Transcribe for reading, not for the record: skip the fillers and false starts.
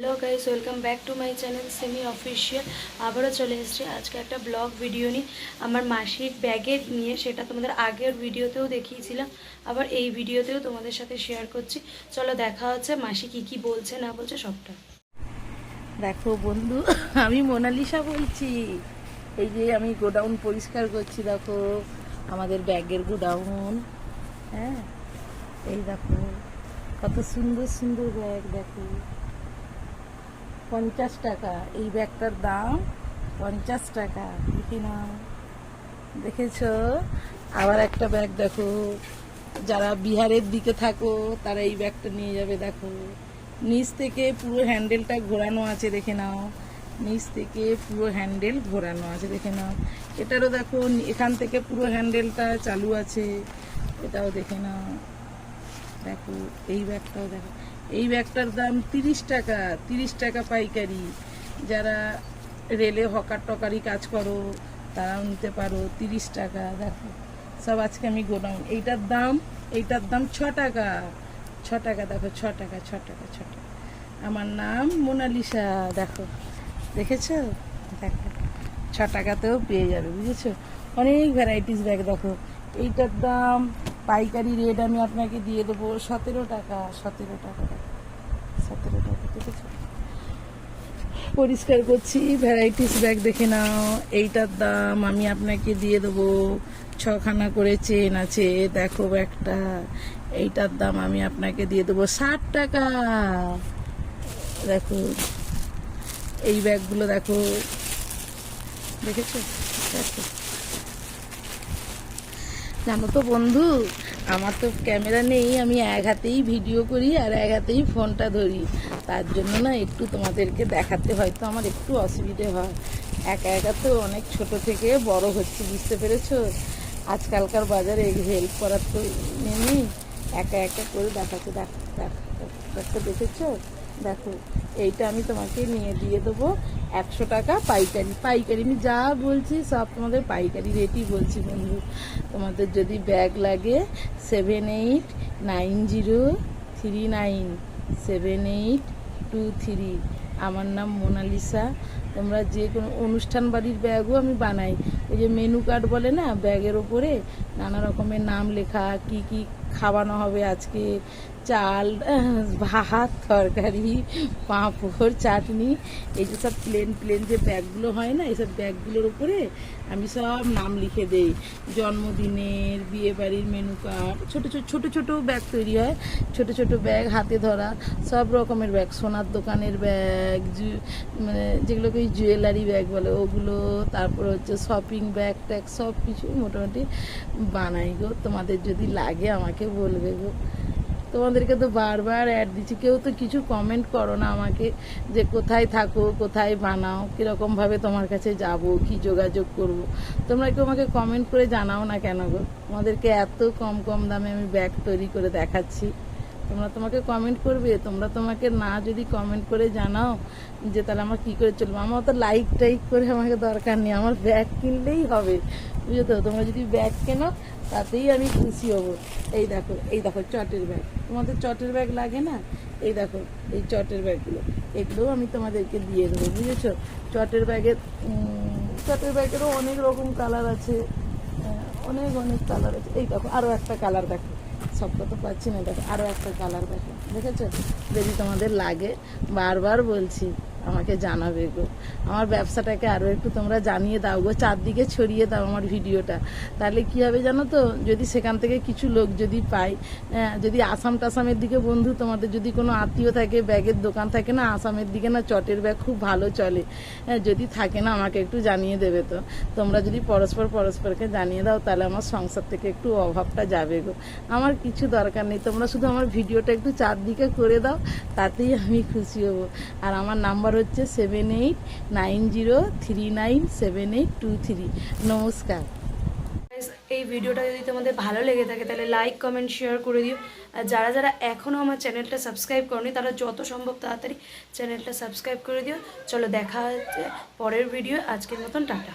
Hello guys, welcome back to my channel semi official. আবারও চলে এসেছি আজকে একটা ব্লগ ভিডিও নিয়ে আমার মাসির ব্যাগের নিয়ে। সেটা তোমাদের আগের ভিডিওতেও দেখিয়েছিলাম, আবার এই ভিডিওতেও তোমাদের সাথে শেয়ার করছি। চলো দেখা হচ্ছে মাসি কি বলছে না বলছে সবটা। দেখো বন্ধু, আমি মোনালিসা বলছি। এই যে আমি গোডাউন পরিষ্কার করছি, দেখো আমাদের ব্যাগের গোডাউন। হ্যাঁ, এই দেখো কত সুন্দর সুন্দর ব্যাগ। দেখো 50 টাকা এই ব্যাগটার দাম, 50 টাকা। দেখি না, দেখেছো? আবার একটা ব্যাগ দেখো, যারা বিহারের দিকে থাকো তারা এই ব্যাগটা নিয়ে যাবে। দেখো নিচ থেকে পুরো হ্যান্ডেলটা ঘোরানো আছে, দেখে নাও। নিচ থেকে পুরো হ্যান্ডেল ঘোরানো আছে, দেখে নাও। এটারও দেখো এখান থেকে পুরো হ্যান্ডেলটা চালু আছে, এটাও দেখে নাও। দেখো এই ব্যাগটাও দেখো, এই ব্যাগটার দাম 30 টাকা। 30 টাকা পাইকারি। যারা রেলে হকার টকারি কাজ করো তারাও নিতে পারো, 30 টাকা। দেখো সব আজকে আমি গোডাউন। এইটার দাম 6 টাকা। 6 টাকা, দেখো 6 টাকা, 6 টাকা, 6 টাকা। আমার নাম মোনালিসা। দেখো, দেখেছো? দেখো 6 টাকাতেও পেয়ে যাবে, বুঝেছো? অনেক ভ্যারাইটিস ব্যাগ। দেখো এইটার দাম পাইকারি রেট আমি আপনাকে দিয়ে দেবো 17 টাকা। 17 টাকা, দেখো 17 টাকা। দেখেছো? পরিষ্কার করছি, ভ্যারাইটিস ব্যাগ দেখে নাও। এইটার দাম আমি আপনাকে দিয়ে দেবো 6খানা করে চেন আছে, দেখো ব্যাগটা। এইটার দাম আমি আপনাকে দিয়ে দেবো 60 টাকা। দেখো এই ব্যাগগুলো দেখো, দেখেছো? দেখো, জানো তো বন্ধু, আমার তো ক্যামেরা নেই, আমি এক হাতেই ভিডিও করি আর এক হাতেই ফোনটা ধরি। তার জন্য না একটু তোমাদেরকে দেখাতে হয়তো আমার একটু অসুবিধে হয়। একা একা তো অনেক ছোট থেকে বড় হচ্ছে, বুঝতে পেরেছো? আজকালকার বাজারে হেল্প করার তো নেই, একা একা করে দেখাচ্ছে। দেখো দেখো দেখো, দেখেছো? দেখো এইটা আমি তোমাকে নিয়ে দিয়ে দেবো 100 টাকা পাইকারি। পাইকারি আমি যা বলছি সব তোমাদের পাইকারি রেটই বলছি বন্ধু। তোমাদের যদি ব্যাগ লাগে 7890397823। আমার নাম মোনালিসা। তোমরা যে কোনো অনুষ্ঠান বাড়ির ব্যাগও আমি বানাই। ওই যে মেনু কার্ড বলে না, ব্যাগের ওপরে নানা রকমের নাম লেখা, কি কি খাওয়ানো হবে আজকে, চাল, ভাত, তরকারি, পাঁপড়, চাটনি। এই যে সব প্লেন প্লেন যে ব্যাগগুলো হয় না, এইসব ব্যাগগুলোর উপরে আমি সব নাম লিখে দেই। জন্মদিনের, বিয়ে বাড়ির মেনু কার্ড, ছোটো ছোটো ছোটো ছোটো ব্যাগ তৈরি হয়। ছোটো ছোটো ব্যাগ, হাতে ধরা সব রকমের ব্যাগ, সোনার দোকানের ব্যাগ, মানে যেগুলোকে জুয়েলারি ব্যাগ বলে ওগুলো, তারপর হচ্ছে শপিং ব্যাগ ট্যাগ সব কিছু মোটামুটি বানাই গো। তোমাদের যদি লাগে আমাকে বলবে গো। তোমাদেরকে তো বারবার অ্যাড দিচ্ছি, কেউ তো কিছু কমেন্ট করো না আমাকে, যে কোথায় থাকো, কোথায় বানাও, কীরকমভাবে তোমার কাছে যাব, কি যোগাযোগ করব। তোমরা কেউ আমাকে কমেন্ট করে জানাও না কেন গো? তোমাদেরকে এত কম কম দামে আমি ব্যাগ তৈরি করে দেখাচ্ছি, তোমাকে কমেন্ট করবে? তোমাকে না যদি কমেন্ট করে জানাও যে তাহলে আমার কী করে চলবে? আমার তো লাইক টাইক করে আমাকে দরকার নেই, আমার ব্যাগ কিনলেই হবে, বুঝো তো? তোমরা যদি ব্যাগ কেনো তাতেই আমি খুশি হব। এই দেখো, এই দেখো চটের ব্যাগ। তোমাদের চটের ব্যাগ লাগে না? এই দেখো এই চটের ব্যাগগুলো, এগুলোও আমি তোমাদেরকে দিয়ে দেবো, বুঝেছো? চটের ব্যাগেরও অনেক রকম কালার আছে, অনেক অনেক কালার আছে। এই দেখো আরও একটা কালার, দেখো সবটা তো পাচ্ছি না, দেখো আরও একটা কালার, দেখো দেখেছো? যদি তোমাদের লাগে, বারবার বলছি আমাকে জানাবে গো। আমার ব্যবসাটাকে আরও একটু তোমরা জানিয়ে দাও গো, চারদিকে ছড়িয়ে দাও আমার ভিডিওটা। তাহলে কী হবে জানো তো, যদি সেখান থেকে কিছু লোক যদি পাই, যদি আসাম টাসামের দিকে বন্ধু তোমাদের যদি কোনো আত্মীয় থাকে, ব্যাগের দোকান থাকে না আসামের দিকে, না চটের ব্যাগ খুব ভালো চলে, যদি থাকে না আমাকে একটু জানিয়ে দেবে তো। তোমরা যদি পরস্পরকে জানিয়ে দাও তাহলে আমার সংসার থেকে একটু অভাবটা যাবে গো। আমার কিছু দরকার নেই, তোমরা শুধু আমার ভিডিওটা একটু চারদিকে করে দাও, তাতেই আমি খুশি হব। আর আমার নাম্বার হচ্ছে 7890397823। নমস্কার। এই ভিডিওটা যদি তোমাদের ভালো লেগে থাকে তাহলে লাইক কমেন্ট শেয়ার করে দিও। আর যারা যারা এখনও আমার চ্যানেলটা সাবস্ক্রাইব করনি তারা যত সম্ভব তাড়াতাড়ি চ্যানেলটা সাবস্ক্রাইব করে দিও। চলো দেখা হচ্ছে পরের ভিডিও, আজকের মতন টাটা।